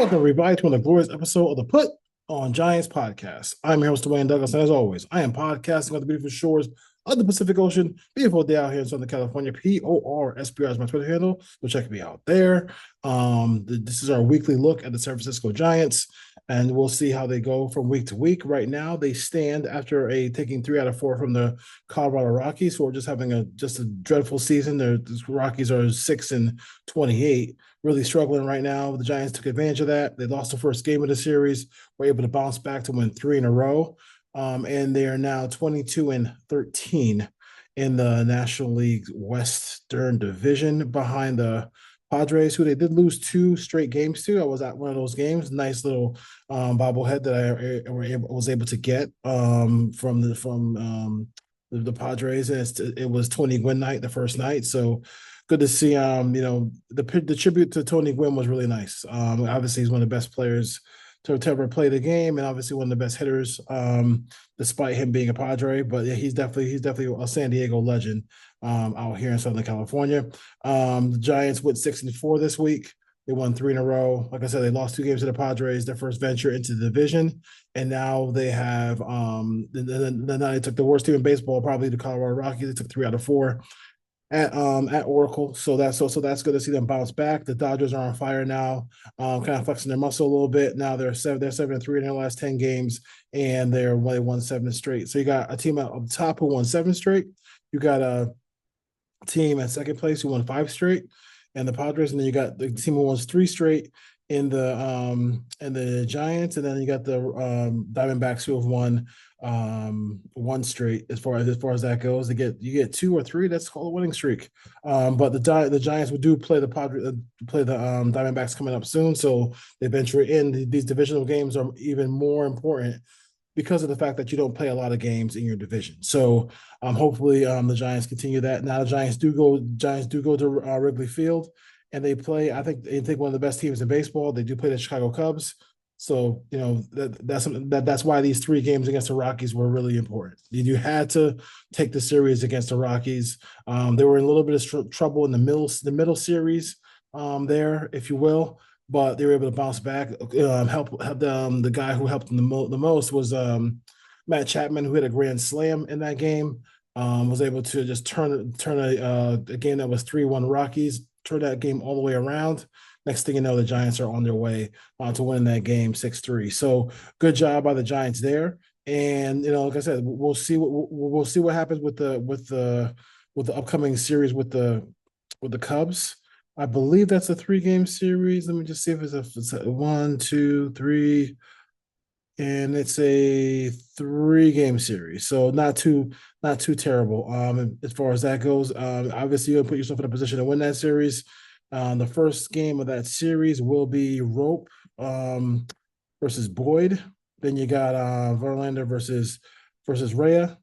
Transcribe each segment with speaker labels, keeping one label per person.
Speaker 1: Welcome, everybody, to another glorious episode of the Put on Giants podcast. I'm your host, Dwayne Douglas, and as always, I am podcasting on the beautiful shores of the Pacific Ocean. Beautiful day out here in Southern California. PORSPR is my Twitter handle, so check me out there. This is our weekly look at the San Francisco Giants, and we'll see how they go from week to week. Right now, they stand after taking 3 out of 4 from the Colorado Rockies, who are just having a dreadful season. The Rockies are 6-28. Really struggling right now. The Giants took advantage of that. They lost the first game of the series, were able to bounce back to win 3 in a row. And they are now 22-13 in the National League Western Division behind the Padres, who they did lose 2 straight games to. I was at one of those games. Nice little bobblehead that I was able to get from the Padres. And it was Tony Gwynn night, the first night. So good to see. The tribute to Tony Gwynn was really nice. Obviously, he's one of the best players to ever play the game, and obviously one of the best hitters, despite him being a Padre. But yeah, he's definitely a San Diego legend out here in Southern California. The Giants went 6-4 this week. They won 3 in a row. Like I said, they lost 2 games to the Padres, their first venture into the division, and now they have. Now they took the worst team in baseball, probably the Colorado Rockies. They took 3 out of 4 at Oracle, so that's good to see them bounce back. The Dodgers are on fire now, kind of flexing their muscle a little bit. Now they're 7-3 in their last 10 games, and they won 7 straight. So you got a team up top who won 7 straight. You got a team at second place who won 5 straight, and the Padres, and then you got the team who won 3 straight in the Giants, and then you got the Diamondbacks who have won 1 straight as far as that goes. You get 2 or 3, that's called a winning streak. But the Giants do play the Diamondbacks coming up soon, so they venture in. These divisional games are even more important because of the fact that you don't play a lot of games in your division. So hopefully the Giants continue that. Now the Giants do go to Wrigley Field, and they play. I think one of the best teams in baseball. They do play the Chicago Cubs. So, that's why these 3 games against the Rockies were really important. You had to take the series against the Rockies. They were in a little bit of trouble in the middle series there, if you will, but they were able to bounce back. The guy who helped them the most was Matt Chapman, who hit a grand slam in that game. Was able to just turn a game that was 3-1 Rockies, turn that game all the way around. Next thing you know, the Giants are on their way to win that game 6-3. So good job by the Giants there. And like I said, we'll see what happens with the upcoming series with the Cubs. I believe that's a 3-game series. Let me just see if it's a 1, 2, 3, and it's a 3-game series. So not too terrible. As far as that goes, obviously you're gonna put yourself in a position to win that series. The first game of that series will be Rope versus Boyd. Then you got Verlander versus Rhea.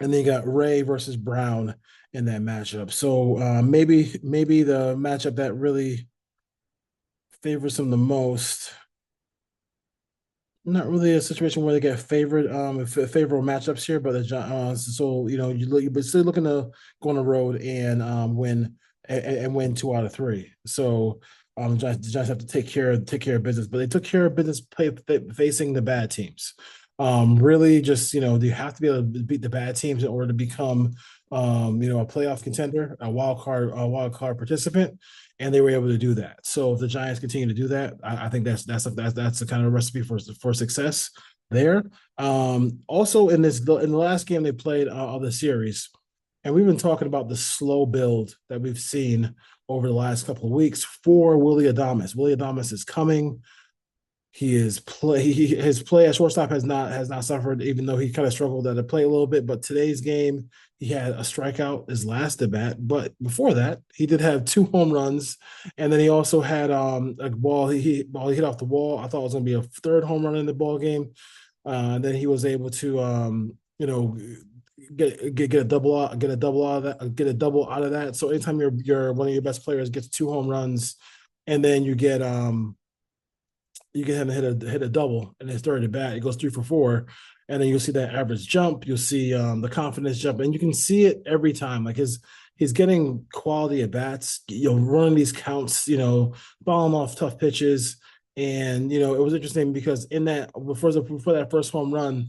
Speaker 1: And then you got Ray versus Brown in that matchup. So maybe the matchup that really favors them the most. Not really a situation where they get favorable matchups here, but you're still looking to go on the road and win. And win 2 out of 3. So the Giants have to take care of business, but they took care of business facing the bad teams. Really, just you have to be able to beat the bad teams in order to become a playoff contender, a wild card participant, and they were able to do that. So if the Giants continue to do that, I think that's the kind of recipe for success there. Also in the last game they played of the series. And we've been talking about the slow build that we've seen over the last couple of weeks for Willy Adames. Willy Adames is coming. His play at shortstop has not suffered, even though he kind of struggled at the plate a little bit. But today's game, he had a strikeout his last at bat. But before that, he did have 2 home runs, and then he also had a ball he hit off the wall. I thought it was going to be a 3rd home run in the ball game. Then he was able to get a double out of that. So anytime you're one of your best players gets 2 home runs, and then you get him to hit a double in his 3rd at bat, it goes 3 for 4, and then you'll see that average jump. You'll see the confidence jump, and you can see it every time. Like he's getting quality at bats, running these counts, fouling off tough pitches. And it was interesting because in that before that first home run,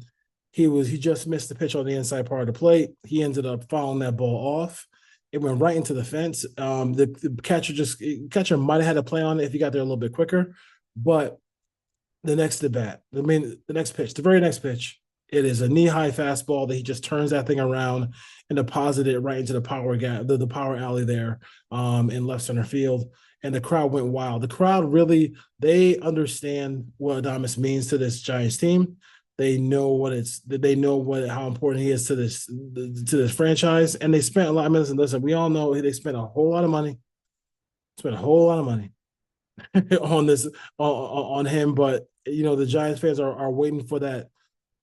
Speaker 1: he just missed the pitch on the inside part of the plate. He ended up fouling that ball off. It went right into the fence. The catcher might have had a play on it if he got there a little bit quicker, but the next at bat, the next pitch, the very next pitch, it is a knee-high fastball that he just turns that thing around and deposited it right into the power gap, the power alley there, in left center field. And the crowd went wild. The crowd really, they understand what Adames means to this Giants team. They know how important he is to this franchise. And they spent a lot. I mean, listen, we all know they spent a whole lot of money. Spent a whole lot of money on this on him, but the Giants fans are waiting for that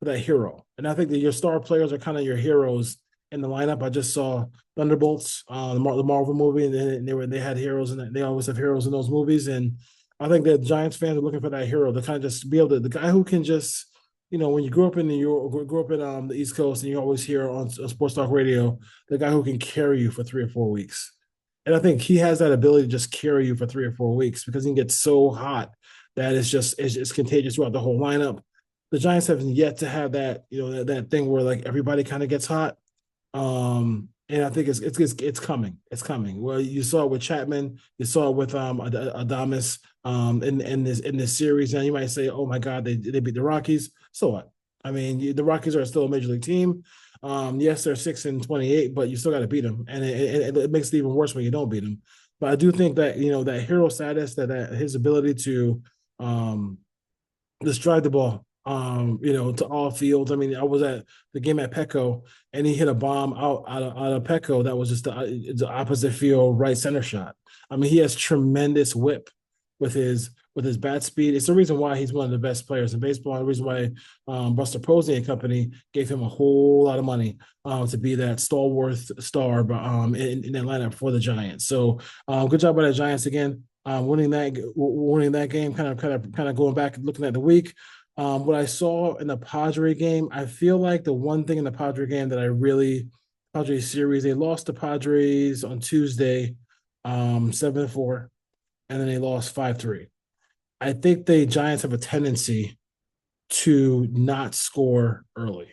Speaker 1: hero, and I think that your star players are kind of your heroes in the lineup. I just saw Thunderbolts, the Marvel movie, and they had heroes, and they always have heroes in those movies, and I think that Giants fans are looking for that hero to kind of just be able to, the guy who can just, when you grew up in New York, grew up in the East Coast, and you always hear on sports talk radio, the guy who can carry you for 3 or 4 weeks. And I think he has that ability to just carry you for 3 or 4 weeks because he can get so hot that it's contagious throughout the whole lineup. The Giants have yet to have that, that thing where like everybody kind of gets hot. And I think it's coming. It's coming. Well, you saw it with Chapman, you saw it with Adames in this series. And you might say, oh my God, they beat the Rockies. So what? I mean, the Rockies are still a major league team. Yes, they're 6-28, but you still got to beat them, and it makes it even worse when you don't beat them. But I do think that that hero status, that his ability to just drive the ball, to all fields. I mean, I was at the game at Petco, and he hit a bomb out of Petco that was just the opposite field right center shot. I mean, he has tremendous whip with his bat speed. It's the reason why he's one of the best players in baseball. The reason why Buster Posey and company gave him a whole lot of money to be that stalwart star in that lineup for the Giants. So good job by the Giants again, winning that game. Kind of going back and looking at the week. What I saw in the Padre game, I feel like the one thing in the Padre game that Padre series, they lost the Padres on Tuesday, 7-4. And then they lost 5-3. I think the Giants have a tendency to not score early.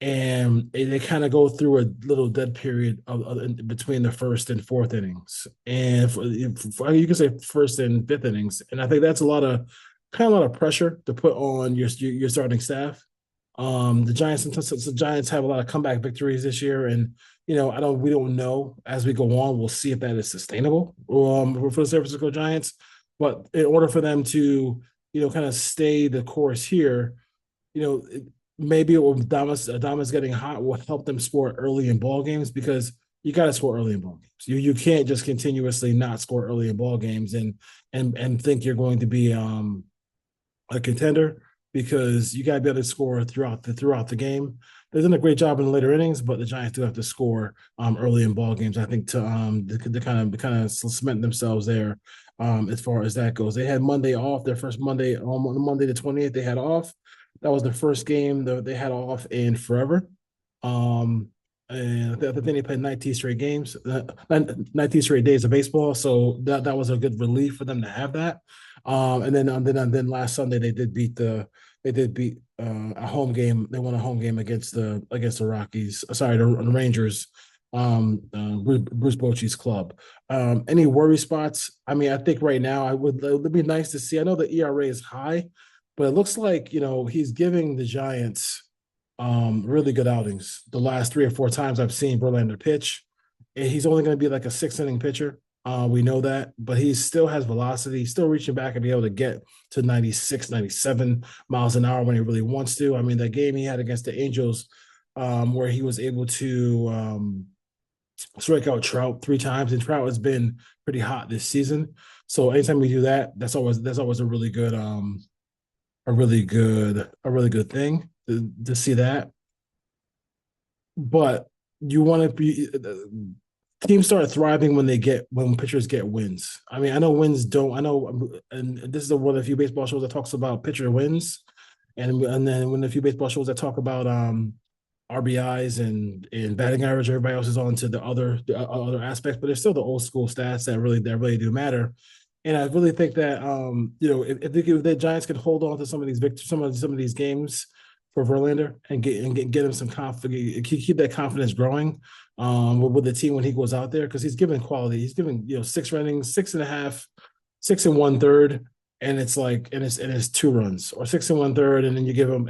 Speaker 1: And they kind of go through a little dead period between the first and fourth innings. And you can say first and fifth innings. And I think that's a lot of pressure to put on your starting staff. The Giants have a lot of comeback victories this year, and we don't know as we go on. We'll see if that is sustainable for the San Francisco Giants. But in order for them to kind of stay the course here, maybe Adames getting hot will help them score early in ball games, because you got to score early in ball games. You can't just continuously not score early in ball games and think you're going to be a contender, because you got to be able to score throughout the game. They've done a great job in the later innings, but the Giants do have to score early in ball games, I think, to kind of cement themselves there as far as that goes. They had Monday off, their first Monday, on Monday the 20th, they had off. That was the first game that they had off in forever. And I think they played 19 straight games, 19 straight days of baseball. So that was a good relief for them to have that. And then last Sunday they did beat a home game. They won a home game against the Rockies. Sorry, the Rangers. Bouce Bochy's club. Any worry spots? I mean, I think right now it would be nice to see. I know the ERA is high, but it looks like he's giving the Giants really good outings. The last 3 or 4 times I've seen Verlander pitch, and he's only going to be like a 6-inning pitcher. We know that, but he still has velocity. He's still reaching back and be able to get to 96, 97 miles an hour when he really wants to. I mean, that game he had against the Angels, where he was able to strike out Trout 3 times, and Trout has been pretty hot this season. So anytime we do that, that's always a really good thing to see that. But you want to be teams start thriving when pitchers get wins. I mean, I know wins don't. I know, and this is one of the few baseball shows that talks about pitcher wins, and then when a few baseball shows that talk about RBIs and batting average. Everybody else is on to the other aspects, but there's still the old school stats that really do matter. And I really think that if the Giants could hold on to some of these some of these games for Verlander and get him some confidence, keep that confidence growing with the team when he goes out there, because he's given quality. He's given six runnings, six and a half, six and one third, and it's like and it's 2 runs or six and one third, and then you give up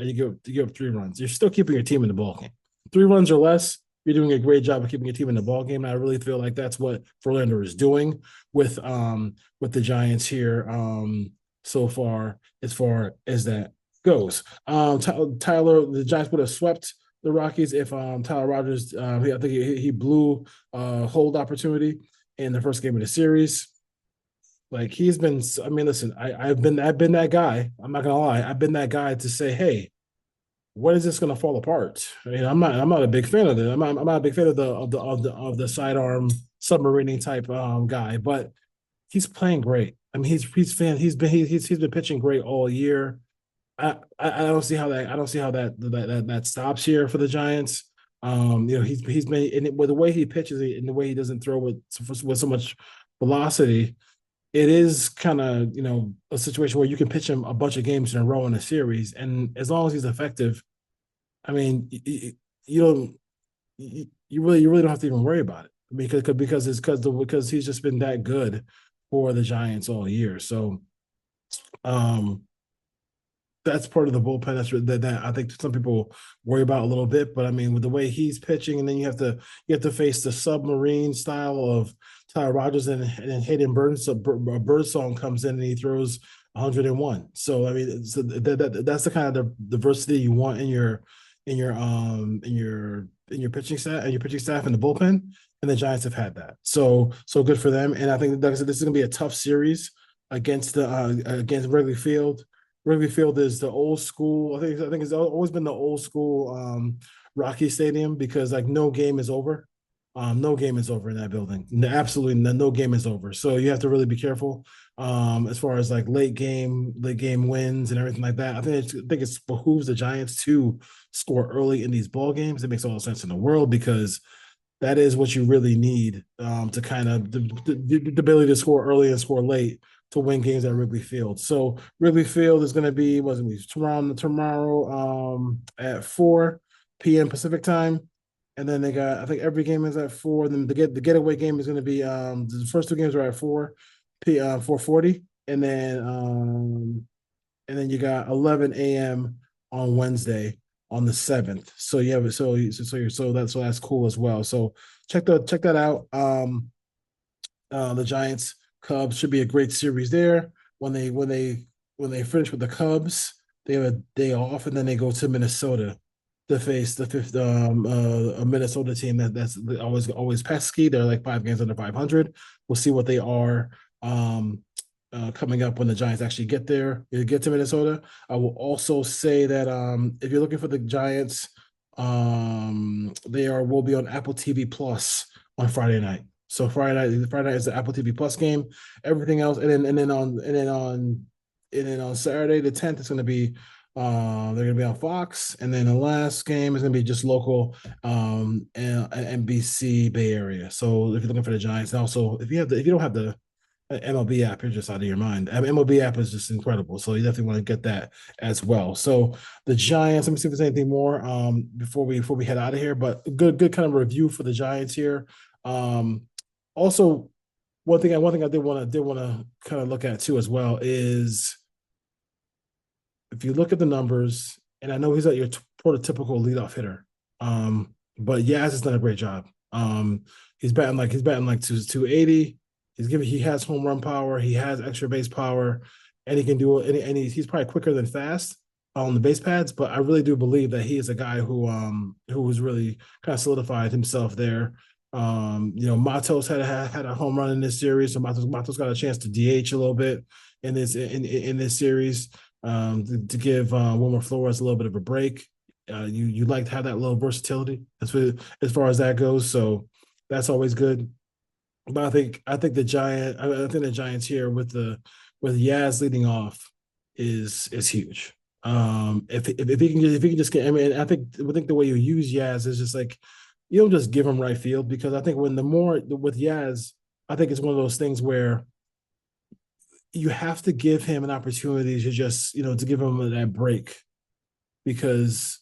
Speaker 1: 3 runs. You're still keeping your team in the ball game. 3 runs or less, you're doing a great job of keeping your team in the ball game. And I really feel like that's what Verlander is doing with the Giants here so far as that goes. Tyler, the Giants would have swept the Rockies if Tyler Rogers, I think he blew a hold opportunity in the first game of the series. Like he's been, I mean, listen, I've been that guy. I'm not gonna lie, I've been that guy to say, hey, when is this going to fall apart? I mean, I'm not a big fan of it. I'm not a big fan of the sidearm submarining type guy, but he's playing great. I mean, he's been pitching great all year. I don't see how that stops here for the Giants. He's been with the way he pitches and the way he doesn't throw with so much velocity. It is kind of a situation where you can pitch him a bunch of games in a row in a series, and as long as he's effective, I mean, you don't you really don't have to even worry about it because he's just been that good for the Giants all year. So um, that's part of the bullpen that I think some people worry about a little bit. But I mean, with the way he's pitching, and then you have to face the submarine style of Tyler Rogers, and then Hayden Burns. So Birdsong comes in and he throws 101. So I mean, that's the kind of diversity you want in your pitching staff and your pitching staff in the bullpen. And the Giants have had that. So good for them. And I think, like I said, this is going to be a tough series against Wrigley Field. Wrigley Field is the old school. I think it's always been the old school Rocky Stadium, because like no game is over. No game is over in that building. Absolutely no game is over. So you have to really be careful as far as like late game wins and everything like that. I think it behooves the Giants to score early in these ball games. It makes all the sense in the world, because that is what you really need to kind of the ability to score early and score late to win games at Wrigley Field. So Wrigley Field is going to be tomorrow at 4 p.m. Pacific time. And then they got, I think every game is at 4. Then the getaway game is going to be the first 2 games are at 4:40, and then you got 11 a.m. on Wednesday on the 7th. So yeah, that's cool as well. So check that out. The Giants Cubs should be a great series there. When they finish with the Cubs, they have a day off, and then they go to Minnesota to face the fifth a Minnesota team that's always pesky. They're like 5 games under 500. We'll see what they are coming up when the Giants actually get to Minnesota. I will also say that if you're looking for the Giants, will be on Apple TV Plus on Friday night. So Friday night is the Apple TV Plus game. Everything else, and then on Saturday the 10th, it's going to be they're going to be on Fox, and then the last game is going to be just local and NBC Bay Area. So if you're looking for the Giants, and also if you don't have the MLB app, you're just out of your mind. I mean, MLB app is just incredible, so you definitely want to get that as well. So the Giants. Let me see if there's anything more before we head out of here. But good kind of review for the Giants here. Also, one thing I did want to kind of look at too as well is, if you look at the numbers, and I know he's not your prototypical leadoff hitter, but Yaz has done a great job. He's batting like 280. He has home run power, he has extra base power, and he can do it. And he's probably quicker than fast on the base pads. But I really do believe that he is a guy who has really kind of solidified himself there. Matos had a home run in this series, so Matos got a chance to DH a little bit in this series. To give Wilmer Flores a little bit of a break. You like to have that little versatility as far as that goes. So that's always good. But I think the Giants here with Yaz leading off is huge. If he can just get, I mean, I think the way you use Yaz is just like, you don't just give him right field, because I think with Yaz, I think it's one of those things where you have to give him an opportunity to just, to give him that break, because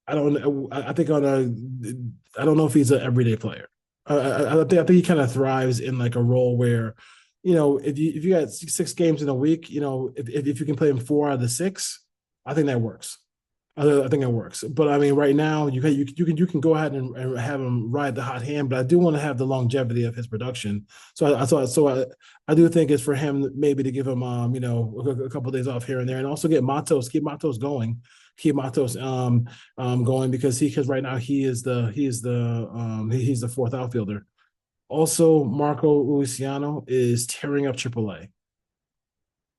Speaker 1: I don't know. I think I don't know if he's an everyday player. I think he kind of thrives in like a role where, if you got 6 games in a week, if you can play him 4 out of the 6, I think that works. I think it works. But I mean, right now you can go ahead and have him ride the hot hand, but I do want to have the longevity of his production. So I do think it's for him maybe to give him a couple of days off here and there, and also keep Matos going, going, because right now he's the fourth outfielder. Also, Marco Luciano is tearing up AAA.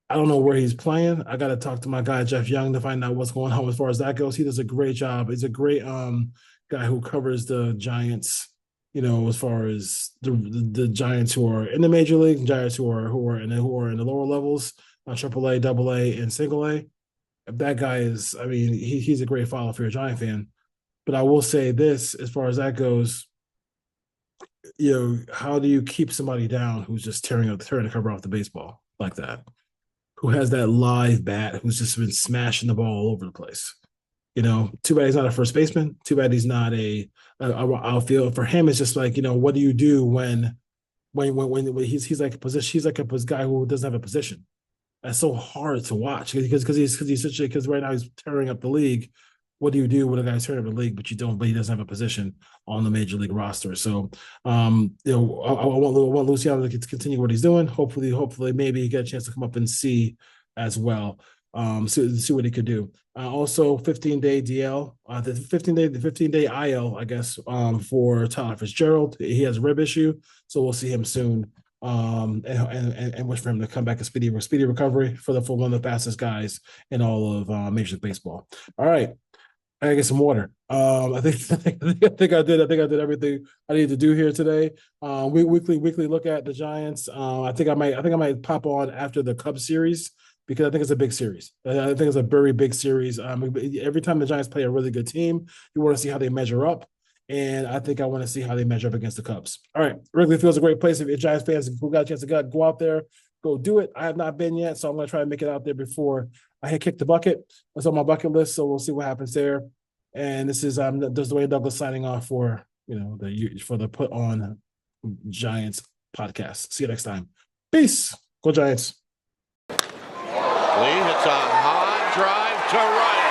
Speaker 1: I don't know where he's playing. I got to talk to my guy Jeff Young to find out what's going on as far as that goes. He does a great job. He's a great guy who covers the Giants. As far as the Giants who are in the major league, and Giants who are in the lower levels, AAA, AA, and Single A. That guy is, I mean, he's a great follow if you're a Giant fan. But I will say this, as far as that goes, how do you keep somebody down who's just tearing the cover off the baseball like that? Who has that live bat, who's just been smashing the ball all over the place. Too bad he's not a first baseman. Too bad he's not a outfield. For him, it's just like, what do you do when he's like a position? He's like a guy who doesn't have a position. That's so hard to watch because right now he's tearing up the league. What do you do when a guy's tearing up the league, but he doesn't have a position on the major league roster? So, I want Luciano to continue what he's doing. Hopefully, maybe he get a chance to come up and see as well. See what he could do. Also, 15-day DL, the 15-day IL, I guess, for Tyler Fitzgerald. He has a rib issue, so we'll see him soon. And wish for him to come back a speedy recovery for one of the fastest guys in all of Major League Baseball. All right. I gotta get some water. I think I did everything I needed to do here today. Weekly look at the Giants. I think I might pop on after the Cubs series, because I think it's a big series. I think it's a very big series. Every time the Giants play a really good team, you want to see how they measure up. And I think I want to see how they measure up against the Cubs. All right. Wrigley Field's a great place. If you're Giants fans who got a chance to go out there, go do it. I have not been yet, so I'm going to try to make it out there before I hit kick the bucket. That's on my bucket list, so we'll see what happens there. And this is Dwayne Douglas signing off for the Put On Giants podcast. See you next time. Peace. Go Giants.
Speaker 2: Lee hits a high drive to right.